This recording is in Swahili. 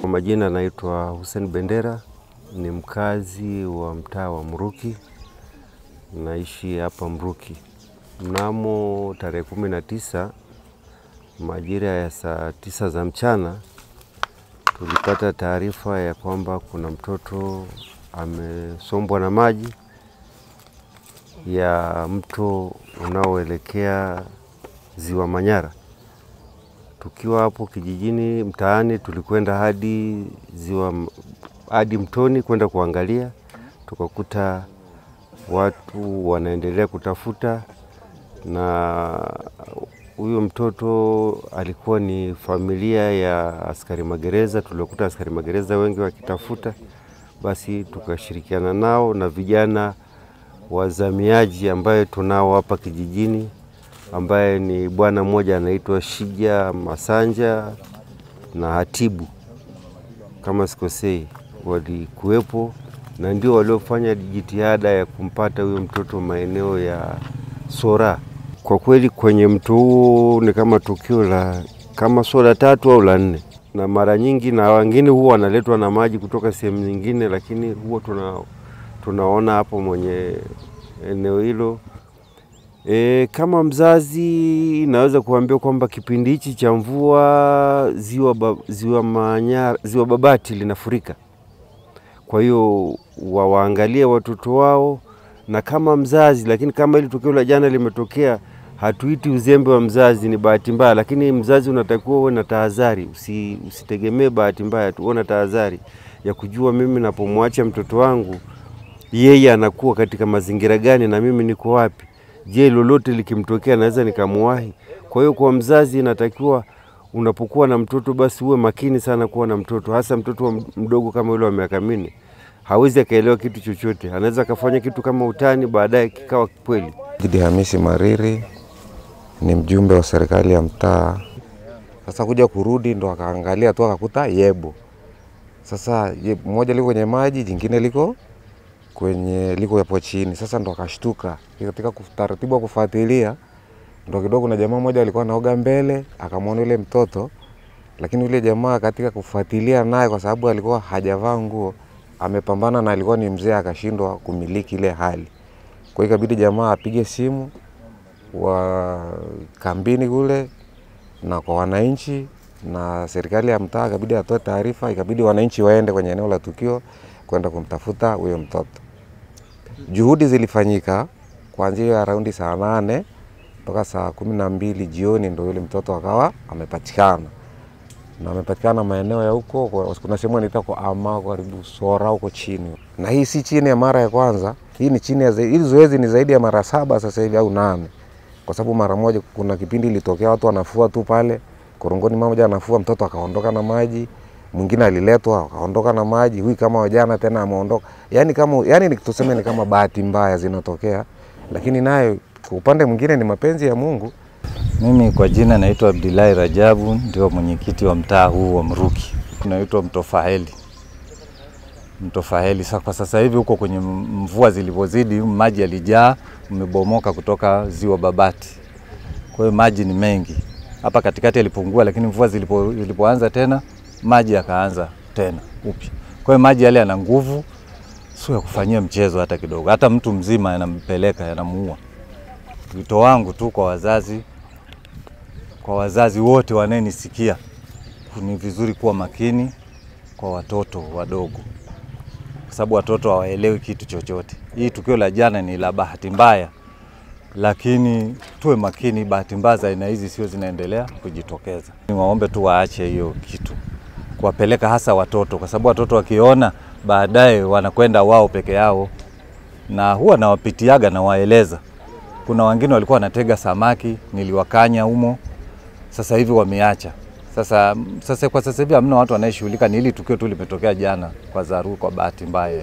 Kwa majina naitwa Hussein Bendera, ni mkazi wa mtaa wa Mruki, naishi hapa Mruki. Mnamo tarehe 19 majira ya saa 9 za mchana tulipata taarifa ya kwamba kuna mtoto amesombwa na maji ya mto unaoelekea Ziwa Manyara. Tukiwa hapo kijijini mtaani, tulikwenda hadi mtoni kwenda kuangalia, tukakuta watu wanaendelea kutafuta, na huyo mtoto alikuwa ni familia ya askari magereza. Tulikuta askari magereza wengi wakitafuta, basi tukashirikiana nao na vijana wazamiaji ambaye tunao hapa kijijini, ambaye ni bwana mmoja anaitwa Shija Masanja na Hatibu, kama sikosei, walikuwepo na ndio waliofanya jitihada ya kumpata huyo mtoto maeneo ya Sora. Kwa kweli kwenye mto huu ni kama tukio la kama Sora 3 au la 4, na mara nyingi na wengine huwa wanaletwa na maji kutoka sehemu nyingine, lakini huwa tunaona hapo mwenye eneo hilo. Kama mzazi naweza kuambia kwamba kipindi hichi cha mvua Ziwa Babati linafurika. Kwa hiyo waangalie watoto wao, na kama mzazi, lakini kama ile tukio la jana limetokea, hatuiti uzembe wa mzazi, ni bahati mbaya, lakini mzazi unatakiwa uwe na tahadhari, usitegemee bahati mbaya tu, uwe na tahadhari ya kujua mimi napomwacha mtoto wangu yeye anakuwa katika mazingira gani na mimi niko wapi. Je, lolote likimtokea naweza nikamwahi? Kwa hiyo kwa mzazi inatakiwa unapokuwa na mtoto basi uwe makini sana kuwa na mtoto, hasa mtoto mdogo kama yule wa miaka 4. Hawezi akaelewa kitu chochote, anaweza kufanya kitu kama utani, baadaye kikawa kweli. Idi Hamisi Mariri ni mjumbe wa serikali ya mtaa. Sasa kuja kurudi ndo akaangalia tu akakuta yebo. Sasa mmoja liko kwenye maji, jingine liko hapo chini. Sasa ndo akashtuka. Katika taratibu kufuatilia ndo kidogo na jamaa mmoja alikuwa anaoga mbele, akamwona yule mtoto, lakini yule jamaa katika kufuatilia naye, kwa sababu alikuwa hajavaa nguo, amepambana na alikuwa ni mzee, akashindwa kumiliki ile hali. Kwa hiyo ikabidi jamaa apige simu wa kambini kule na kwa wananchi, na serikali ya mtaa ikabidi atoe taarifa, ikabidi wananchi waende kwenye eneo la tukio kwenda kumtafuta huyo mtoto. Juhudi zilifanyika kuanzia raundi saa 8 mpaka saa 12 jioni, ndio yule mtoto akawa amepatikana. Na amepatikana maeneo ya huko, kuna sehemu inaitwa kwa Ama karibu Sora huko chini. Na hii si chini ya mara ya kwanza, hii ni chini ya hili zoezi ni zaidi ya mara 7 sasa hivi au 8. Kwa sababu mara moja kuna kipindi ilitokea watu wanafua tu pale korongoni, mmoja anafua mtoto akaondoka na maji, mwingine aliletwa akaondoka na maji, huyu kama wajana tena ameondoka. Yani tuseme ni kama bahati mbaya zinatokea, lakini nayo kwa upande mwingine ni mapenzi ya Mungu. Mimi kwa jina naitwa Abdillahi Rajabu, ndio mwenyekiti wa mtaa huu wa Mruki. Naitwa Mtofaheli. Kwa sasa hivi huko kwenye mvua zilipozidi, maji yalijaa, umebomoka kutoka Ziwa Babati. Kwa hiyo maji ni mengi. Hapa katikati yalipungua, lakini mvua zilipoanza tena, maji yakaanza tena upya. Kwa hiyo maji yale yana nguvu, sio ya kufanyia mchezo hata kidogo. Hata mtu mzima yanampeleka, yanamuua. Wito wangu tu kwa wazazi wote wanenisikia, ni vizuri kuwa makini kwa watoto wadogo, kwa sababu watoto hawaelewi kitu chochote. Hii tukio la jana ni la bahati mbaya, lakini tuwe makini, bahati mbaya za aina hizi sio zinaendelea kujitokeza. Niwaombe tu waache hiyo kitu, kuwapeleka hasa watoto, kwa sababu watoto wakiona baadaye wanakwenda wao peke yao, na huwa nawapitiaga na waeleza. Kuna wengine walikuwa wanatega samaki, niliwakanya humo, sasa hivi wameacha. Sasa kwa sasa hivi hamna watu wanayeshughulika, ni hili tukio tu limetokea jana kwa bahati mbaya.